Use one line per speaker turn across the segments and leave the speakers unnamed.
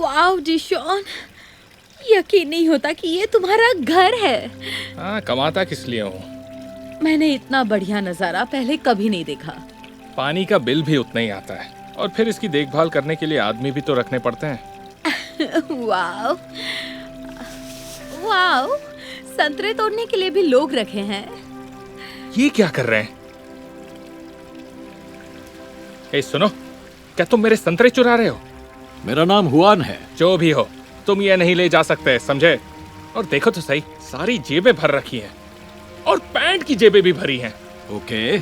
Wow डिशॉन, यकीन नहीं होता कि ये तुम्हारा घर है।
हाँ, कमाता किस लिए हूँ?
मैंने इतना बढ़िया नजारा पहले कभी नहीं देखा।
पानी का बिल भी उतना ही आता है और फिर इसकी देखभाल करने के लिए आदमी भी तो रखने पड़ते हैं।
वाओ वाओ, संतरे तोड़ने के लिए भी लोग रखे हैं।
ये क्या कर रहे हैं? ए सुनो, क्या तुम मेरे संतरे चुरा रहे हो?
मेरा नाम हुआन है।
जो भी हो, तुम ये नहीं ले जा सकते, समझे? और देखो तो सही, सारी जेबें भर रखी हैं और पैंट की जेबें भी भरी हैं।
ओके,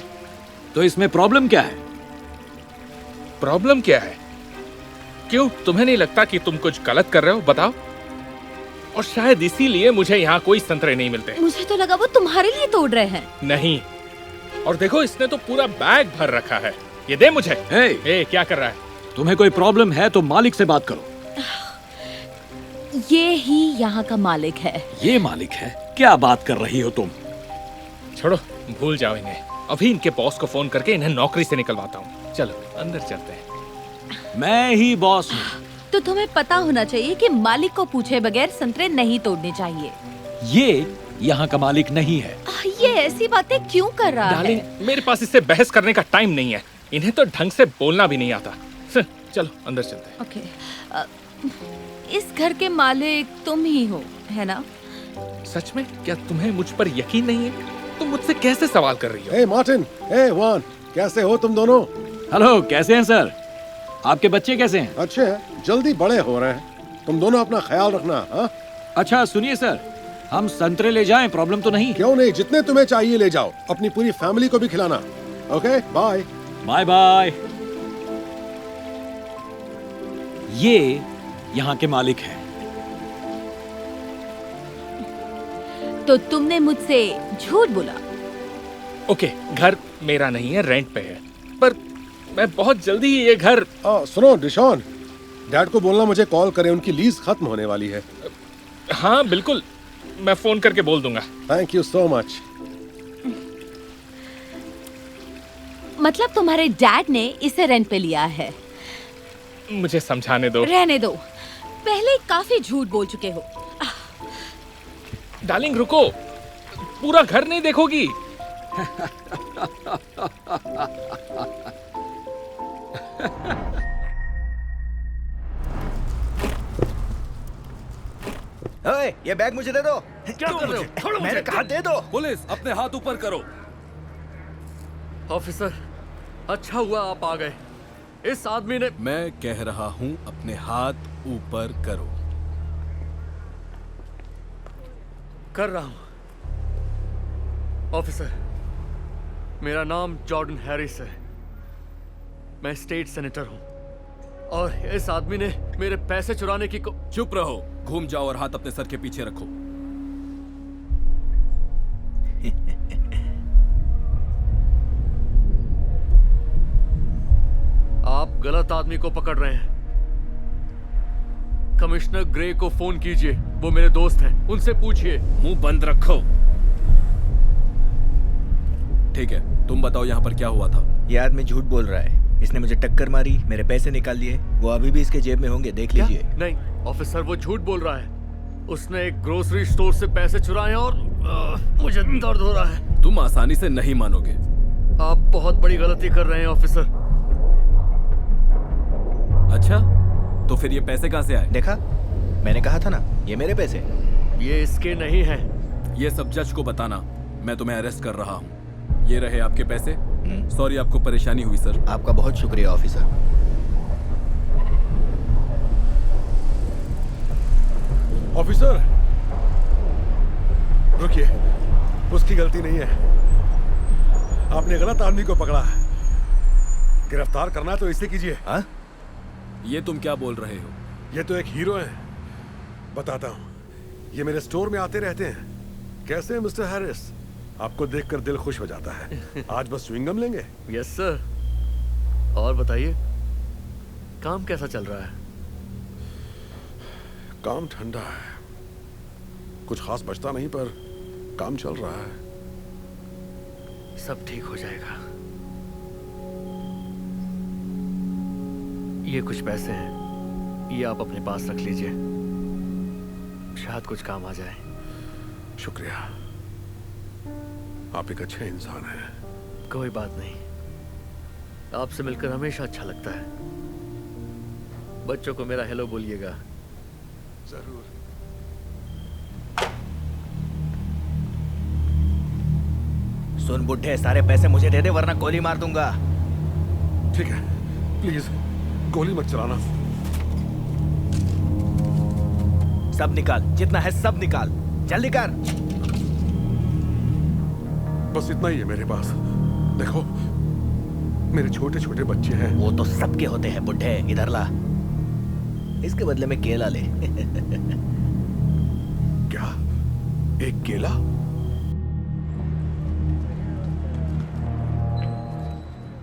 तो इसमें प्रॉब्लम क्या है?
प्रॉब्लम क्या है? क्यों, तुम्हें नहीं लगता कि तुम कुछ गलत कर रहे हो? बताओ। और शायद इसीलिए मुझे यहाँ कोई संतरे नहीं मिलते।
मुझे तो लगा वो तुम्हारे लिए तोड़ रहे हैं।
नहीं, और देखो इसने तो पूरा बैग भर रखा है। ये दे मुझे। ए, क्या कर रहा है?
तुम्हें कोई प्रॉब्लम है तो मालिक से बात करो।
ये ही यहाँ का मालिक है।
ये मालिक है? क्या बात कर रही हो तुम?
छोड़ो, भूल जाओ इन्हें। अभी इनके बॉस को फोन करके इन्हें नौकरी से निकलवाता हूँ। चलो अंदर चलते हैं।
मैं ही बॉस हूँ।
तो तुम्हें पता होना चाहिए कि मालिक को पूछे बगैर संतरे नहीं तोड़ने चाहिए।
ये यहाँ का मालिक नहीं है।
ये ऐसी बातें क्यों कर रहा
डार्लिंग,
है?
मेरे पास इससे बहस करने का टाइम नहीं है। इन्हें तो ढंग से बोलना भी नहीं आता। चलो अंदर चलते हैं।
ओके, इस घर के मालिक तुम ही हो, है ना?
सच में? क्या तुम्हें मुझ पर यकीन नहीं है? तुम मुझसे कैसे सवाल कर रही हो?
हे मार्टिन, हे वान, कैसे हो तुम दोनों?
हेलो, कैसे हैं सर? आपके बच्चे कैसे हैं?
अच्छे हैं, जल्दी बड़े हो रहे हैं। तुम दोनों अपना ख्याल रखना। हाँ,
अच्छा सुनिए सर, हम संतरे ले जाएं, प्रॉब्लम तो नहीं?
क्यों नहीं, जितने तुम्हें चाहिए ले जाओ। अपनी पूरी फैमिली को भी खिलाना। Okay, bye.
Bye bye. ये यहाँ के मालिक हैं।
तो तुमने मुझसे झूठ बोला।
ओके, घर मेरा नहीं है, रेंट पे है। पर मैं बहुत जल्दी ही ये घर...
सुनो डिशॉन, डैड को बोलना मुझे कॉल करें, उनकी लीज खत्म होने वाली है।
हाँ बिल्कुल, मैं फोन करके बोल दूंगा।
Thank you so much.
मतलब तुम्हारे डैड ने इसे रेंट पे लिया है?
मुझे समझाने दो।
रहने दो, पहले काफी झूठ बोल चुके हो।
डार्लिंग रुको, पूरा घर नहीं देखोगी?
ओए, ये बैग मुझे दे दो।
क्या कर रहे हो? छोड़ो
मैंने
मुझे।
कहा दे दो।
पुलिस, अपने हाथ ऊपर करो। ऑफिसर, अच्छा हुआ आप आ गए। इस आदमी ने...
मैं कह रहा हूं अपने हाथ ऊपर करो।
कर रहा हूं। ऑफिसर, मेरा नाम जॉर्डन हैरिस है। मैं स्टेट सेनेटर हूं और इस आदमी ने मेरे पैसे चुराने की
चुप रहो, घूम जाओ और हाथ अपने सर के पीछे रखो।
आप गलत आदमी को पकड़ रहे हैं। कमिश्नर ग्रे को फोन कीजिए, वो मेरे दोस्त हैं, उनसे पूछिए।
मुंह बंद रखो। ठीक है, तुम बताओ यहाँ पर क्या हुआ था?
ये आदमी झूठ बोल रहा है। इसने मुझे टक्कर मारी, मेरे पैसे निकाल लिए। वो अभी भी इसके जेब में होंगे, देख लीजिए।
नहीं ऑफिसर, वो झूठ बोल रहा है। उसने एक ग्रोसरी स्टोर से पैसे चुराए और मुझे दर्द हो रहा है।
तुम आसानी से नहीं मानोगे।
आप बहुत बड़ी गलती कर रहे हैं ऑफिसर।
अच्छा, तो फिर ये पैसे कहाँ से आए?
देखा, मैंने कहा था ना, ये मेरे पैसे।
ये इसके नहीं हैं।
ये सब जज को बताना, मैं तुम्हें अरेस्ट कर रहा हूँ। ये रहे आपके पैसे। सॉरी, आपको परेशानी हुई सर।
आपका बहुत शुक्रिया ऑफिसर।
ऑफिसर रुकिए, उसकी गलती नहीं है। आपने गलत आदमी को पकड़ा है। गिरफ्तार करना है तो इसे कीजिए।
हाँ?
ये तुम क्या बोल रहे हो?
ये तो एक हीरो है। बताता हूँ, ये मेरे स्टोर में आते रहते हैं। कैसे हैं मिस्टर हैरिस? आपको देखकर दिल खुश हो जाता है। आज बस च्युइंगम लेंगे?
Yes sir. और बताइए, काम कैसा चल रहा है?
काम ठंडा है, कुछ खास बचता नहीं, पर काम चल रहा है।
सब ठीक हो जाएगा। ये कुछ पैसे हैं, ये आप अपने पास रख लीजिए, शायद कुछ काम आ जाए।
शुक्रिया, आप एक अच्छे इंसान हैं।
कोई बात नहीं, आपसे मिलकर हमेशा अच्छा लगता है। बच्चों को मेरा हेलो बोलिएगा।
जरूर।
सुन बुड्ढे, सारे पैसे मुझे दे दे वरना गोली मार दूंगा।
ठीक है, प्लीज गोली मत चलाना।
सब निकाल, जितना है सब निकाल, जल्दी कर।
बस इतना ही है मेरे पास। देखो, मेरे छोटे छोटे बच्चे हैं।
वो तो सबके होते हैं बुड्ढे, इधर ला। इसके बदले में केला ले।
क्या? एक केला?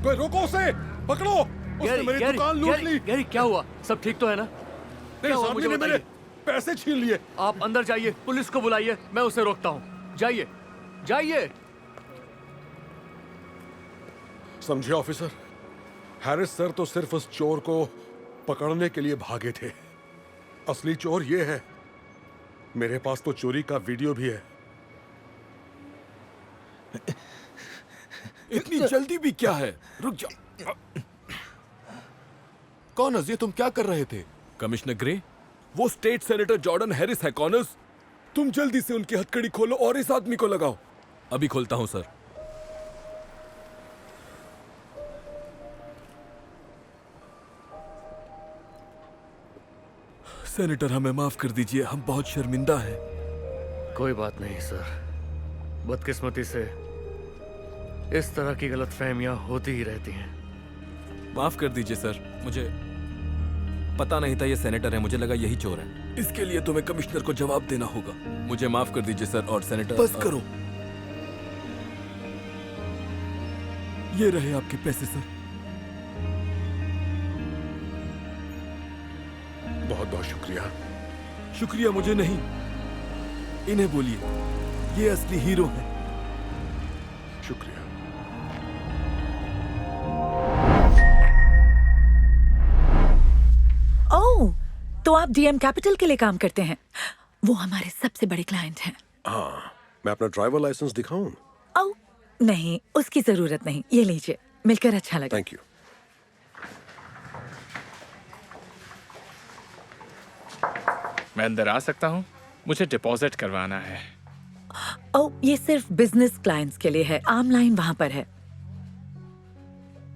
कोई रोको उसे, पकड़ो। उसने मेरी दुकान लूट ली।
गैरी, क्या हुआ? सब ठीक तो है ना?
मेरे
क्या हुआ,
सामने
मुझे
ने मेरे
बताइए।
पैसे छीन लिए।
आप अंदर जाइए, पुलिस को बुलाइए, मैं उसे रोकता हूँ। जाइए, जाइए।
समझे ऑफिसर, हैरिस सर तो सिर्फ उस चोर को पकड़ने के लिए भागे थे। असली चोर ये है। मेरे पास तो चोरी का वीडियो भी है।
इतनी जल्दी भी क्या है? रुक जा। कॉनर्स, ये तुम क्या कर रहे थे? कमिश्नर ग्रे, वो स्टेट सेनेटर जॉर्डन हैरिस है। कॉनर्स, तुम जल्दी से उनकी हथकड़ी खोलो और इस आदमी को लगाओ। अभी खोलता हूं सर। सेनेटर, हमें माफ कर दीजिए, हम बहुत शर्मिंदा हैं।
कोई बात नहीं सर, बदकिस्मती से इस तरह की गलतफहमियां होती ही रहती हैं।
माफ कर दीजिए सर, मुझे पता नहीं था ये सेनेटर है, मुझे लगा यही चोर है। इसके लिए तुम्हें कमिश्नर को जवाब देना होगा। मुझे माफ कर दीजिए सर। और सेनेटर, बस करो। ये रहे आपके पैसे सर।
बहुत बहुत शुक्रिया।
शुक्रिया मुझे नहीं, इन्हें बोलिए, ये असली हीरो हैं।
शुक्रिया।
ओह, तो आप डीएम कैपिटल के लिए काम करते हैं? वो हमारे सबसे बड़े क्लाइंट हैं।
हाँ, मैं अपना ड्राइवर लाइसेंस दिखाऊं?
ओह, नहीं, उसकी जरूरत नहीं। ये लीजिए, मिलकर अच्छा लगा।
Thank you.
मैं अंदर आ सकता हूँ? मुझे डिपॉजिट करवाना है।
ओह, ये सिर्फ बिजनेस क्लाइंट्स के लिए है। आम लाइन वहां पर है।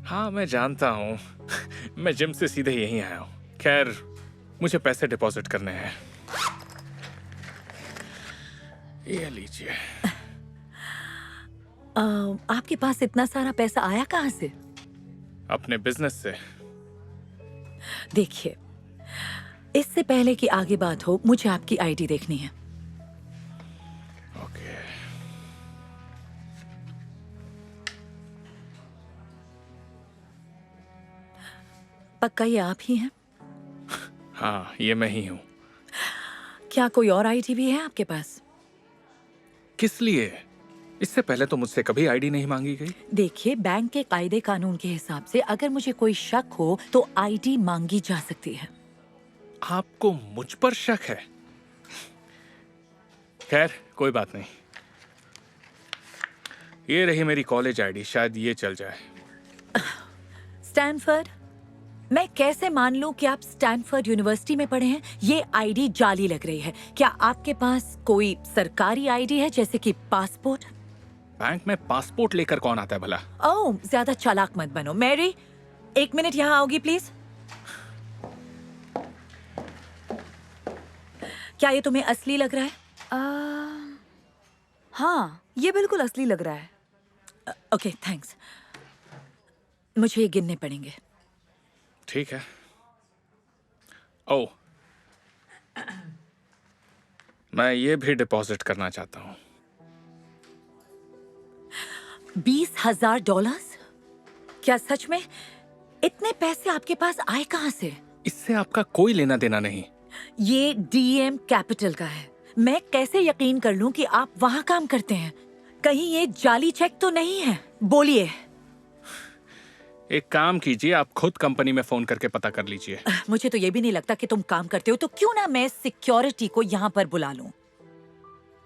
हाँ, मैं जानता हूँ। मैं जिम से सीधे यहीं आया हूँ। खैर, मुझे पैसे डिपॉजिट करने हैं। ये लीजिए।
आपके पास इतना सारा पैसा आया कहाँ से?
अपने बिजनेस से।
देखिए, इससे पहले कि आगे बात हो, मुझे आपकी आईडी देखनी है।
ओके।
पक्का ये आप ही हैं?
हाँ, ये मैं ही हूँ।
क्या कोई और आईडी भी है आपके पास?
किस लिए? इससे पहले तो मुझसे कभी आईडी नहीं मांगी गई।
देखिए, बैंक के कायदे कानून के हिसाब से अगर मुझे कोई शक हो तो आईडी मांगी जा सकती है।
आपको मुझ पर शक है? खैर, कोई बात नहीं। ये रही मेरी कॉलेज आईडी, शायद ये चल जाए।
स्टैनफोर्ड? मैं कैसे मान लूं कि आप स्टैनफोर्ड यूनिवर्सिटी में पढ़े हैं? ये आईडी जाली लग रही है। क्या आपके पास कोई सरकारी आईडी है, जैसे कि पासपोर्ट?
बैंक में पासपोर्ट लेकर कौन आता है भला?
ओह, ज्यादा चालाक मत बनो। मैरी, 1 मिनट यहाँ आओगी प्लीज? क्या ये तुम्हें असली लग रहा है?
हाँ, ये बिल्कुल असली लग रहा है।
Okay, thanks. मुझे ये गिनने पड़ेंगे।
ठीक है। ओह, मैं ये भी डिपॉजिट करना चाहता हूँ।
$20,000? क्या सच में? इतने पैसे आपके पास आए कहाँ से?
इससे आपका कोई लेना देना नहीं।
ये डीएम कैपिटल का है। मैं कैसे यकीन कर लूं कि आप वहां काम करते हैं? कहीं ये जाली चेक तो नहीं है? बोलिए।
एक काम कीजिए, आप खुद कंपनी में फोन करके पता कर लीजिए।
मुझे तो ये भी नहीं लगता कि तुम काम करते हो, तो क्यों ना मैं सिक्योरिटी को यहाँ पर बुला लूं।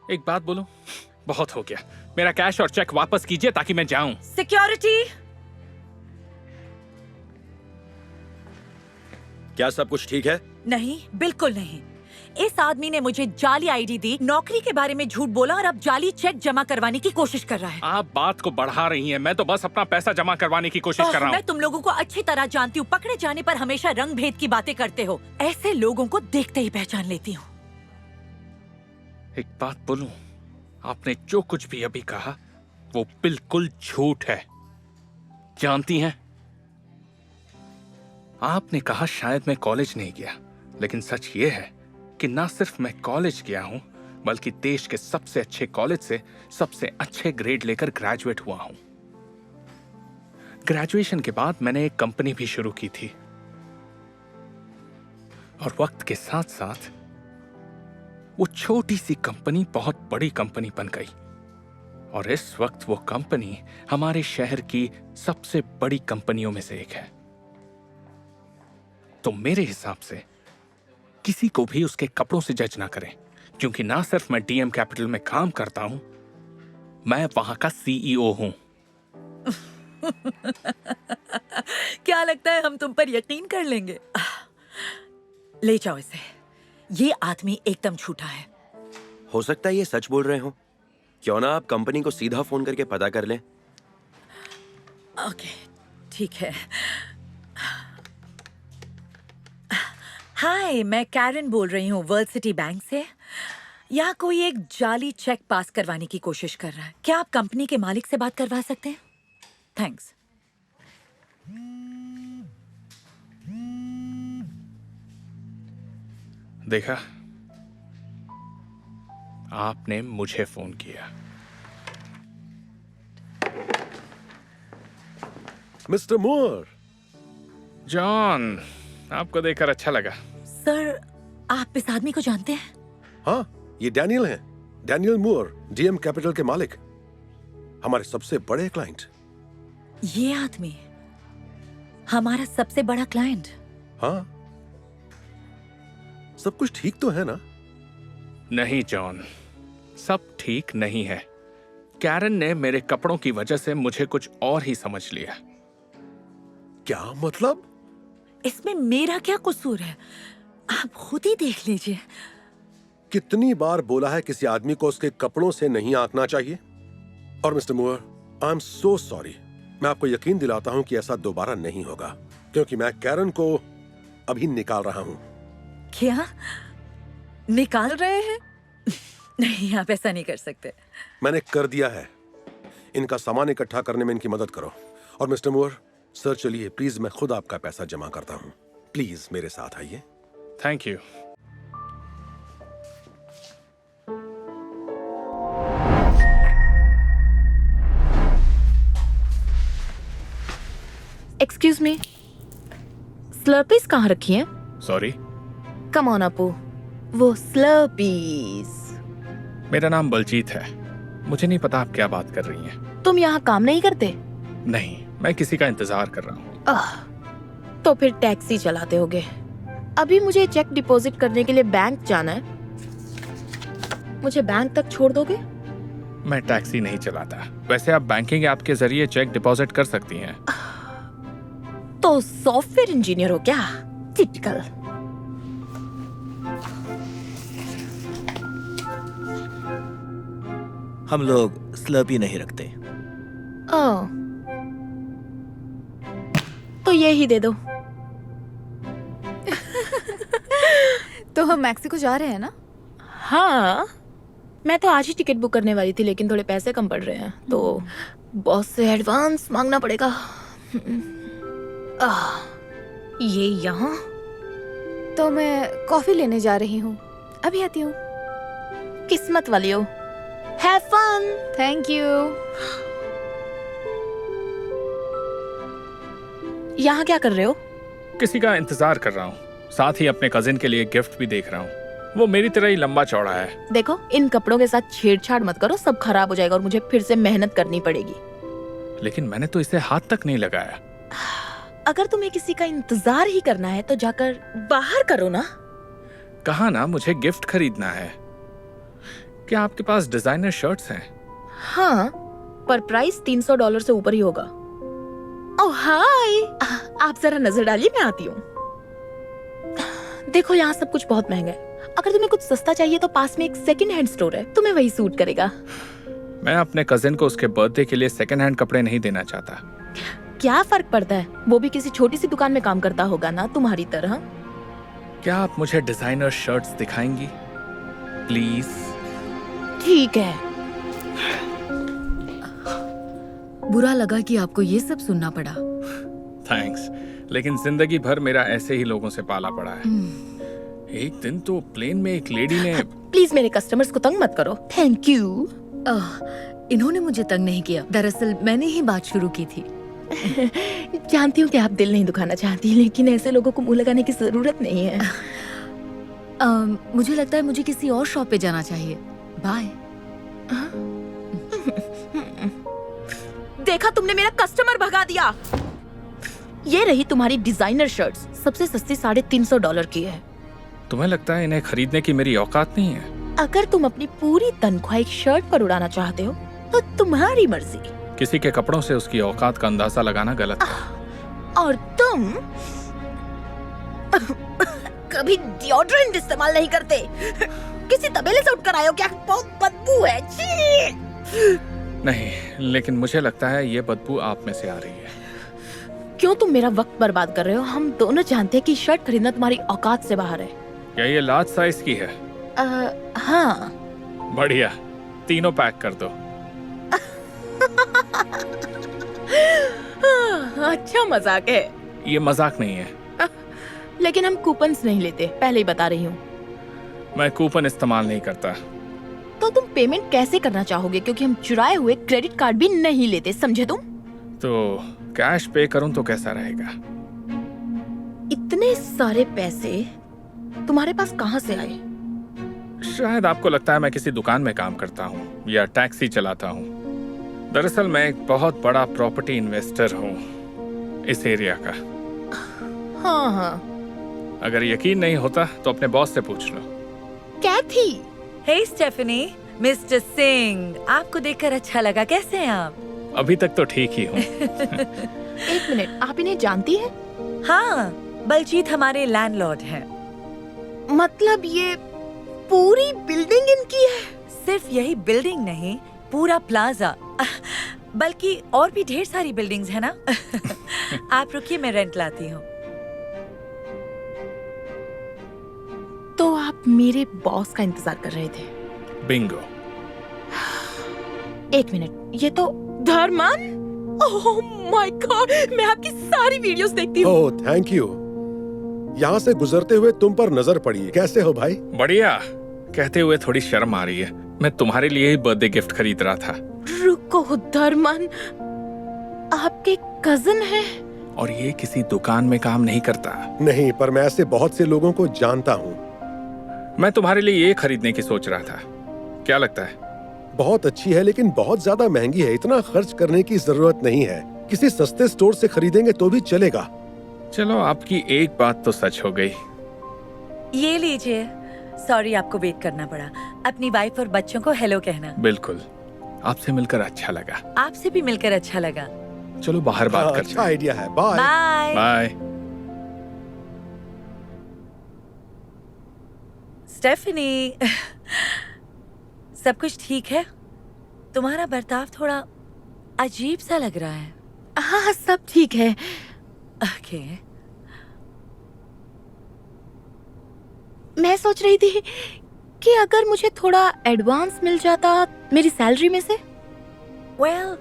एक बात बोलूं, बहुत हो गया। मेरा कैश और चेक वापस कीजिए ताकि मैं जाऊं।
सिक्योरिटी।
क्या सब कुछ ठीक है?
नहीं, बिल्कुल नहीं। इस आदमी ने मुझे जाली आईडी दी, नौकरी के बारे में झूठ बोला और अब जाली चेक जमा करवाने की कोशिश कर रहा है।
आप बात को बढ़ा रही हैं। मैं तो बस अपना पैसा जमा करवाने की कोशिश कर रहा हूँ।
मैं तुम लोगों को अच्छी तरह जानती हूँ। पकड़े जाने पर हमेशा रंग भेद की बातें करते हो। ऐसे लोगों को देखते ही पहचान लेती हूँ।
एक बात बोलूं, आपने जो कुछ भी अभी कहा वो बिल्कुल झूठ है। जानती हैं, आपने कहा शायद मैं कॉलेज नहीं गया, लेकिन सच ये है कि ना सिर्फ मैं कॉलेज गया हूं, बल्कि देश के सबसे अच्छे कॉलेज से सबसे अच्छे ग्रेड लेकर ग्रेजुएट हुआ हूं। ग्रेजुएशन के बाद मैंने एक कंपनी भी शुरू की थी और वक्त के साथ साथ वो छोटी सी कंपनी बहुत बड़ी कंपनी बन गई और इस वक्त वो कंपनी हमारे शहर की सबसे बड़ी कंपनियों में से एक है। तो मेरे हिसाब से किसी को भी उसके कपड़ों से जज ना करें, क्योंकि ना सिर्फ मैं डीएम कैपिटल में काम करता हूं, मैं वहां का सीईओ हूं।
क्या लगता है हम तुम पर यकीन कर लेंगे? ले जाओ इसे। ये आदमी एकदम झूठा है।
हो सकता है ये सच बोल रहे हो। क्यों ना आप कंपनी को सीधा फोन करके पता कर लें।
ओके, ठीक है। हाय, मैं कैरन बोल रही हूँ वर्ल्ड सिटी बैंक से। यहाँ कोई एक जाली चेक पास करवाने की कोशिश कर रहा है। क्या आप कंपनी के मालिक से बात करवा सकते हैं? थैंक्स।
देखा, आपने मुझे फोन किया।
मिस्टर मूर।
जॉन, आपको देखकर अच्छा लगा।
सर, आप इस आदमी को जानते हैं?
हाँ, ये डैनियल हैं। डैनियल मूर, डीएम कैपिटल के मालिक, हमारे सबसे बड़े क्लाइंट।
ये आदमी हमारा सबसे बड़ा क्लाइंट?
हाँ, सब कुछ ठीक तो है ना?
नहीं जॉन, सब ठीक नहीं है। कैरन ने मेरे कपड़ों की वजह से मुझे कुछ और ही समझ लिया।
क्या मतलब?
इसमें मेरा क्या कसूर है? आप खुद ही देख लीजिए।
कितनी बार बोला है किसी आदमी को उसके कपड़ों से नहीं आंकना चाहिए? और mister Moore, I am so sorry. मैं आपको यकीन दिलाता हूं कि ऐसा दोबारा नहीं होगा, क्योंकि मैं कैरन को अभी निकाल रहा हूं।
क्या निकाल रहे हैं? नहीं, आप ऐसा नहीं कर सकते।
मैंने कर दिया है। इनका सामान इकट्ठा करने में इनकी मदद करो। और मिस्टर मूर, सर चलिए प्लीज, मैं खुद आपका पैसा जमा करता हूं। प्लीज मेरे साथ आइए।
Thank you.
एक्सक्यूज मी, स्लर्पीज कहाँ रखी हैं?
सॉरी,
कम ऑन अपू, वो स्लर्पीज।
मेरा नाम बलजीत है। मुझे नहीं पता आप क्या बात कर रही हैं।
तुम यहाँ काम नहीं करते?
नहीं, मैं किसी का इंतजार कर रहा हूँ।
तो फिर टैक्सी चलाते होगे। अभी मुझे चेक डिपॉजिट करने के लिए बैंक जाना है। मुझे बैंक तक छोड़ दोगे?
मैं टैक्सी नहीं चलाता। वैसे आप बैंकिंग ऐप के जरिए चेक डिपॉजिट कर सकती हैं।
तो सॉफ्टवेयर इंजीनियर हो क्या? टिपिकल।
हम लोग स्लर्पी नहीं रखते।
ओह, तो ये ही दे दो।
तो हम मैक्सिको जा रहे हैं ना?
हाँ, मैं तो आज ही टिकट बुक करने वाली थी, लेकिन थोड़े पैसे कम पड़ रहे हैं, तो बॉस से एडवांस मांगना पड़ेगा। ये यहाँ?
तो मैं कॉफी लेने जा रही हूँ, अभी आती हूँ।
किस्मत वाली हो। Have fun.
Thank you.
यहाँ क्या कर रहे हो?
किसी का इंतजार कर रहा हूँ, साथ ही अपने कजिन के लिए गिफ्ट भी देख रहा हूँ। वो मेरी तरह ही लंबा चौड़ा है।
देखो, इन कपड़ों के साथ छेड़छाड़ मत करो, सब खराब हो जाएगा और मुझे फिर से मेहनत करनी पड़ेगी।
लेकिन मैंने तो इसे हाथ तक नहीं लगाया।
अगर तुम्हें किसी का इंतजार ही करना है तो जाकर बाहर करो ना।
कहा ना मुझे गिफ्ट खरीदना है। क्या आपके पास डिजाइनर शर्ट्स हैं?
हाँ, पर प्राइस $300 से ऊपर ही होगा। ओह हाय, आप जरा नजर डालिए, मैं आती हूँ। देखो यहाँ सब कुछ बहुत महंगा है। अगर तुम्हें कुछ सस्ता चाहिए तो पास में एक सेकंड हैंड स्टोर है, तुम्हें वही सूट करेगा।
मैं अपने कजिन को उसके बर्थडे के लिए सेकंड हैंड कपड़े नहीं देना चाहता।
क्या फर्क पड़ता है, वो भी किसी छोटी सी दुकान में काम करता होगा ना, तुम्हारी तरह।
क्या आप मुझे डिजाइनर शर्ट्स दिखाएंगी प्लीज?
ठीक है।
बुरा लगा कि आपको ये सब सुनना पड़ा।
थैंक्स, लेकिन जिंदगी भर मेरा ऐसे ही लोगों से पाला पड़ा है। एक दिन तो प्लेन में एक लेडी ने
प्लीज मेरे कस्टमर्स को तंग मत करो। Thank you.
इन्होंने मुझे तंग नहीं किया, दरअसल मैंने ही बात शुरू की थी।
जानती हूँ कि आप दिल नहीं दुखाना चाहती, लेकिन ऐसे लोगों को मुंह लगाने की जरूरत नहीं है।
मुझे लगता है मुझे किसी और शॉप पे जाना चाहिए। बाय।
देखा, तुमने मेरा कस्टमर भगा दिया। ये रही तुम्हारी डिजाइनर शर्ट्स, सबसे सस्ती $350 की है।
तुम्हें लगता है इन्हें खरीदने की मेरी औकात नहीं है?
अगर तुम अपनी पूरी तनख्वाह एक शर्ट पर उड़ाना चाहते हो तो तुम्हारी मर्जी।
किसी के कपड़ों से उसकी औकात का अंदाजा लगाना गलत है।
और तुम कभी डिओड्रेंट इस्तेमाल नहीं करते। किसी तबेले से उठकर आए हो क्या? बहुत बदबू है। छी!
नहीं, लेकिन मुझे लगता है ये बदबू आप में से आ रही है।
क्यों तुम मेरा वक्त बर्बाद कर रहे हो? हम दोनों जानते हैं कि शर्ट खरीदना तुम्हारी औकात से बाहर है।
क्या ये लार्ज साइज की है?
हाँ।
बढ़िया, तीनों पैक कर दो।
अच्छा मजाक है।
ये मजाक नहीं है।
लेकिन हम कूपन्स नहीं लेते, पहले ही बता रही हूँ।
मैं कूपन इस्तेमाल नहीं करता।
तो तुम पेमेंट कैसे करना चाहोगे? क्योंकि हम चुराए हुए क्रेडिट कार्ड भी नहीं लेते, समझे तुम?
तो कैश पे करूं तो कैसा रहेगा?
इतने सारे पैसे तुम्हारे पास कहाँ से आए?
शायद आपको लगता है मैं किसी दुकान में काम करता हूँ या टैक्सी चलाता हूँ। दरअसल मैं एक बहुत बड़ा प्रॉपर्टी इन्वेस्टर हूँ इस एरिया का।
हाँ।
अगर यकीन नहीं होता तो अपने बॉस से पूछ लो।
कैथी।
हे स्टेफनी, मिस्टर सिंह, आपको देखकर अच्छा लगा। कैसे हैं आप?
अभी तक तो ठीक ही हूँ।
एक मिनट, आप इन्हें जानती हैं?
हाँ, बलजीत हमारे लैंडलॉर्ड हैं।
मतलब ये पूरी बिल्डिंग इनकी है?
सिर्फ यही बिल्डिंग नहीं, पूरा प्लाजा, बल्कि और भी ढेर सारी बिल्डिंग्स है ना। आप रुकिए, मैं रेंट लाती हूँ।
तो आप मेरे बॉस का इंतजार कर रहे थे?
बिंगो।
एक मिनट, ये तो धर्मन। ओह माय गॉड, मैं आपकी सारी वीडियोस देखती हूँ।
Oh thank you. यहाँ से गुजरते हुए तुम पर नजर पड़ी। कैसे हो भाई?
बढ़िया। कहते हुए थोड़ी शर्म आ रही है। मैं तुम्हारे लिए ही बर्थडे गिफ्ट खरीद रहा था।
रुको धर्मन, आपके कजिन है?
और ये किसी दुकान में काम नहीं करता।
नहीं, पर मैं ऐसे बहुत से लोगों को जानता हूँ।
मैं तुम्हारे लिए ये खरीदने की सोच रहा था, क्या लगता है?
बहुत अच्छी है, लेकिन बहुत ज्यादा महंगी है। इतना खर्च करने की जरूरत नहीं है। किसी सस्ते स्टोर से खरीदेंगे तो भी चलेगा।
चलो, आपकी एक बात तो सच हो गई।
ये लीजिए। सॉरी आपको वेट करना पड़ा। अपनी वाइफ और बच्चों को हेलो कहना।
बिल्कुल, आपसे मिलकर अच्छा लगा।
आपसे भी मिलकर अच्छा लगा।
चलो बाहर बात करते हैं।
अच्छा आइडिया है। Bye
bye.
बाय।
स्टेफनी, सब कुछ ठीक है? तुम्हारा बर्ताव थोड़ा अजीब सा लग रहा है।
हाँ, सब ठीक है।
ओके।
मैं सोच रही थी कि अगर मुझे थोड़ा एडवांस मिल जाता मेरी सैलरी में से।
वेल,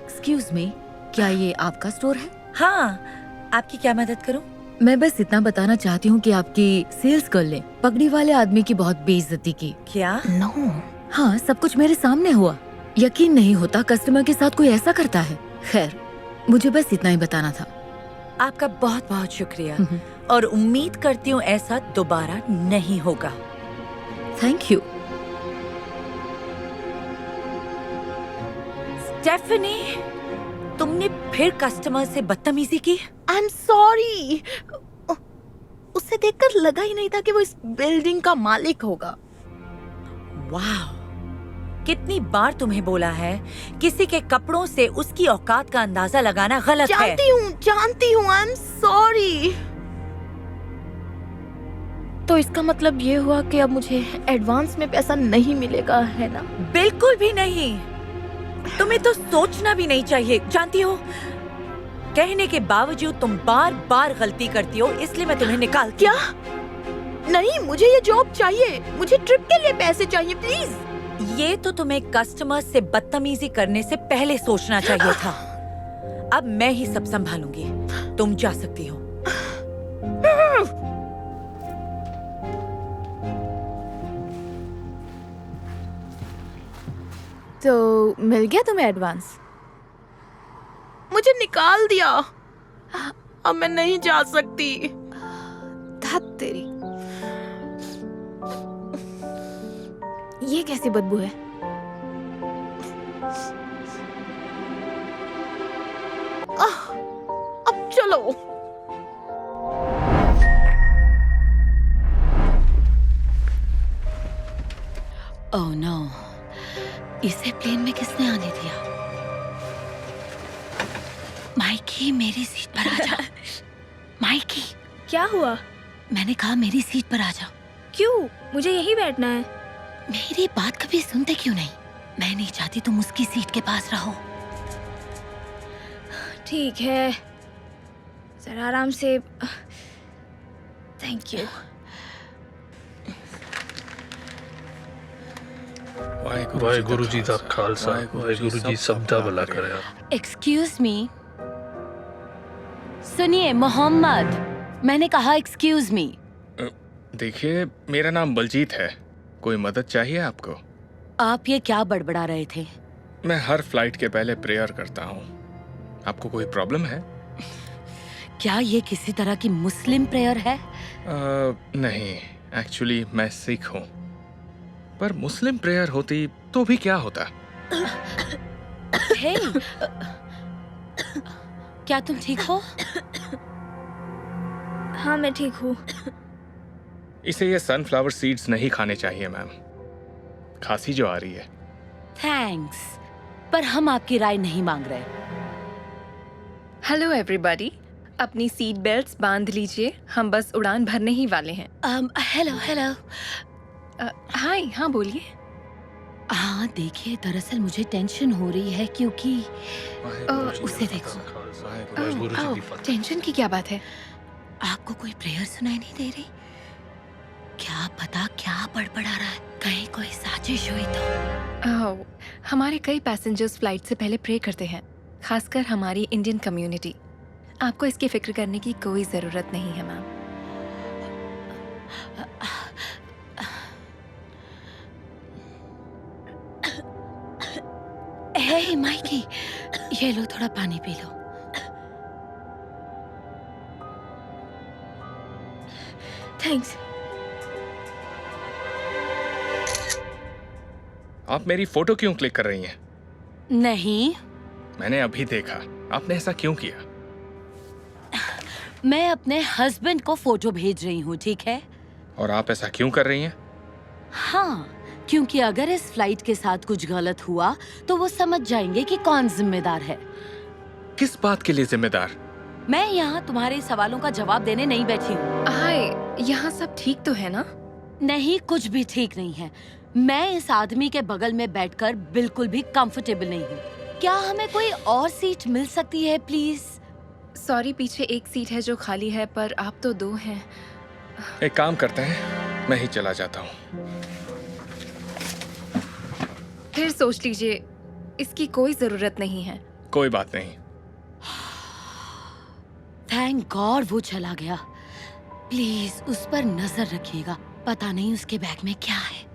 एक्सक्यूज मी, क्या ये आपका स्टोर है?
हाँ, आपकी क्या मदद करूं?
मैं बस इतना बताना चाहती हूँ कि आपकी सेल्स कर ले पगड़ी वाले आदमी की बहुत बेइज्जती की।
क्या?
नो।
हाँ, सब कुछ मेरे सामने हुआ। यकीन नहीं होता कस्टमर के साथ कोई ऐसा करता है। खैर, मुझे बस इतना ही बताना था।
आपका बहुत बहुत शुक्रिया और उम्मीद करती हूँ ऐसा दोबारा नहीं होगा।
Thank you.
स्टेफनी, तुमने फिर कस्टमर से बदतमीजी की?
I am sorry. उसे देखकर लगा ही नहीं था कि वो इस बिल्डिंग का मालिक होगा।
वाह, कितनी बार तुम्हें बोला है किसी के कपड़ों से उसकी औकात का अंदाजा लगाना गलत है।
जानती हूँ, आई एम सॉरी। तो इसका मतलब ये हुआ कि अब मुझे एडवांस में पैसा नहीं मिलेगा, है ना?
बिल्कुल भी नहीं। तुम्हें तो सोचना भी नहीं चाहिए। जानती हो, कहने के बावजूद तुम बार बार गलती करती हो, इसलिए मैं तुम्हें निकालती हूँ।
क्या? नहीं, मुझे ये जॉब चाहिए। मुझे ट्रिप के लिए पैसे चाहिए, प्लीज।
ये तो तुम्हें कस्टमर से बदतमीजी करने से पहले सोचना चाहिए था। अब मैं ही सब संभालूंगी। तुम जा सकती हो।
तो मिल गया तुम्हें एडवांस?
मुझे निकाल दिया। अब मैं नहीं जा सकती।
धत तेरी, ये कैसी बदबू है?
अब चलो।
ओह नो, इसे प्लेन में किसने आने दिया? माइकी, मेरी सीट पर आ जा। माइकी,
क्या हुआ?
मैंने कहा मेरी सीट पर आ जा।
क्यों? मुझे यहीं बैठना है।
मेरी बात कभी सुनते क्यों नहीं? मैं नहीं चाहती तुम उसकी सीट के पास रहो।
ठीक है, जरा आराम से। Thank you.
वाहेगुरु जी का खालसा, वाहेगुरु जी सब दा भला करे।
एक्सक्यूज मी, सुनिए मोहम्मद, मैंने कहा एक्सक्यूज मी।
देखिए, मेरा नाम बलजीत है। कोई मदद चाहिए आपको?
आप ये क्या बड़बड़ा रहे थे?
मैं हर फ्लाइट के पहले प्रेयर करता हूँ। आपको कोई प्रॉब्लम है?
क्या ये किसी तरह की मुस्लिम प्रेयर है?
नहीं, एक्चुअली मैं सिख हूँ। पर मुस्लिम प्रेयर होती तो भी क्या होता?
हे, क्या तुम ठीक हो?
हाँ, मैं ठीक हूँ।
इसे ये सनफ्लावर सीड्स नहीं खाने चाहिए मैम। खांसी जो आ रही है।
थैंक्स, पर हम आपकी राय नहीं मांग रहे।
हेलो एवरीबॉडी, अपनी सीट बेल्ट्स बांध लीजिए, हम बस उड़ान भरने ही वाले हैं।
Hello hello.
हाय, हाँ बोलिए।
हाँ देखिए, दरअसल मुझे टेंशन हो रही है क्योंकि उसे देखो।
टेंशन की क्या बात है?
आपको कोई प्रेयर सुनाई नहीं दे रही? क्या पता क्या बड़बड़ा रहा है, कहीं कोई साजिश हुई तो।
हमारे कई पैसेंजर्स फ्लाइट से पहले प्रे करते हैं, खासकर हमारी इंडियन कम्युनिटी। आपको इसकी फिक्र करने की कोई जरूरत नहीं है मैम।
हे माइकी, ये लो, थोड़ा पानी पी लो।
थैंक्स।
आप मेरी फोटो क्यों क्लिक कर रही हैं?
नहीं,
मैंने अभी देखा। आपने ऐसा क्यों किया?
मैं अपने हस्बैंड को फोटो भेज रही हूँ, ठीक है?
और आप ऐसा क्यों कर रही हैं?
हाँ, क्योंकि अगर इस फ्लाइट के साथ कुछ गलत हुआ तो वो समझ जाएंगे कि कौन जिम्मेदार है।
किस बात के लिए जिम्मेदार?
मैं यहाँ तुम्हारे सवालों का जवाब देने नहीं बैठी हूँ।
हाय, यहाँ सब ठीक तो है ना?
नहीं, कुछ भी ठीक नहीं है। मैं इस आदमी के बगल में बैठकर बिल्कुल भी कंफर्टेबल नहीं हूँ। क्या हमें कोई और सीट मिल सकती है प्लीज?
सॉरी, पीछे एक सीट है जो खाली है, पर आप तो दो हैं।
एक काम करते हैं, मैं ही चला जाता हूँ।
फिर सोच लीजिए, इसकी कोई जरूरत नहीं है।
कोई बात नहीं।
थैंक गॉड वो चला गया। प्लीज उस पर नजर रखिएगा, पता नहीं उसके बैग में क्या है।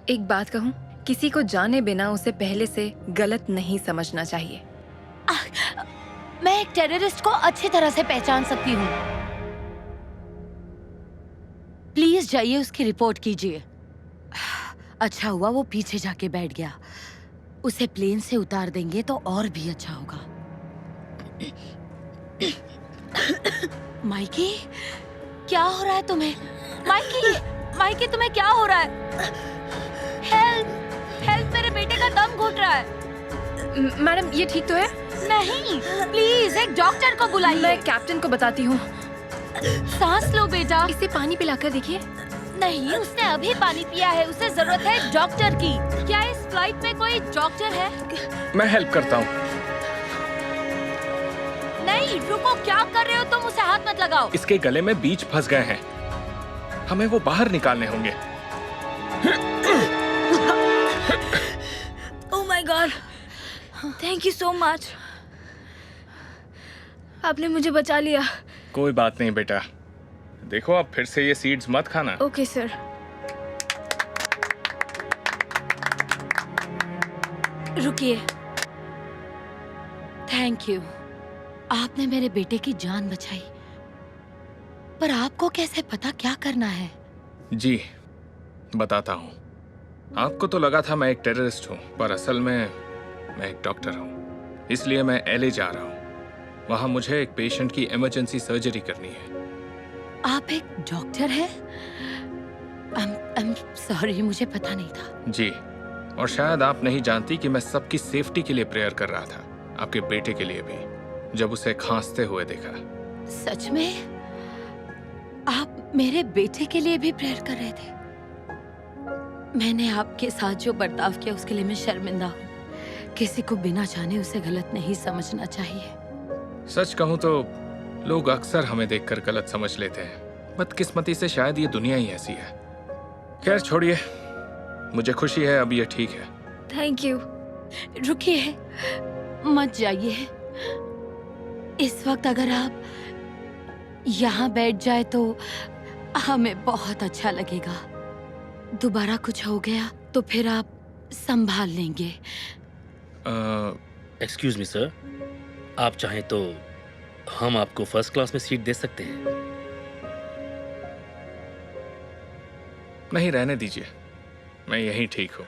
एक बात कहूँ, किसी को जाने बिना उसे पहले से गलत नहीं समझना चाहिए।
मैं एक टेररिस्ट को अच्छी तरह से पहचान सकती हूँ। प्लीज जाइए, उसकी रिपोर्ट कीजिए। अच्छा हुआ वो पीछे जाके बैठ गया। उसे प्लेन से उतार देंगे तो और भी अच्छा होगा। माइकी, क्या हो रहा है तुम्हें? माइकी, माइकी तुम्हें क्या हो रहा है? हेल्प, हेल्प, मेरे बेटे का दम घुट रहा है।
मैडम ये ठीक तो है?
नहीं, प्लीज एक डॉक्टर को बुलाइए।
मैं कैप्टन को बताती हूँ।
सांस लो बेटा।
इसे पानी पिलाकर देखिए।
नहीं, उसने अभी पानी पिया है, उसे जरूरत है डॉक्टर की। क्या इस फ्लाइट में कोई डॉक्टर है?
मैं हेल्प करता हूँ।
नहीं रुको, क्या कर रहे हो तुम? उसे हाथ मत लगाओ।
इसके गले में बीज फंस गए हैं, हमें वो बाहर निकालने होंगे।
Oh my God, thank you so much, आपने मुझे बचा लिया।
कोई बात नहीं बेटा, देखो अब फिर से ये सीड्स मत खाना।
Okay sir.
रुकिए, थैंक यू, आपने मेरे बेटे की जान बचाई। पर आपको कैसे पता क्या करना है?
जी बताता हूँ। आपको तो लगा था मैं एक टेररिस्ट हूँ, पर असल में मैं एक डॉक्टर हूँ। इसलिए मैं LA जा रहा हूँ। वहाँ मुझे एक पेशेंट की इमरजेंसी सर्जरी करनी है।
आप एक डॉक्टर हैं? I'm sorry, मुझे पता नहीं था।
जी, और शायद आप नहीं जानती कि मैं सबकी सेफ्टी के लिए प्रेयर कर रहा था, आपके बेटे के लिए भी, जब उसे खांसते हुए देखा।
सच में? आप मेरे बेटे के लिए भी प्रेयर कर रहे थे? मैंने आपके साथ जो बर्ताव किया उसके लिए मैं शर्मिंदा हूँ। किसी को बिना जाने उसे गलत नहीं समझना चाहिए।
सच कहूँ तो लोग अक्सर हमें देखकर गलत समझ लेते हैं। बदकिस्मती से शायद ये दुनिया ही ऐसी है। खैर छोड़िए, मुझे खुशी है अब ये ठीक है।
Thank you.
रुकिए, मत जाइए। इस वक्त अगर आप यहाँ बैठ जाए तो हमें बहुत अच्छा लगेगा। दोबारा कुछ हो गया तो फिर आप संभाल लेंगे।
एक्सक्यूज मी सर, आप चाहें तो हम आपको फर्स्ट क्लास में सीट दे सकते हैं।
नहीं, रहने दीजिए, मैं यहीं ठीक हूँ।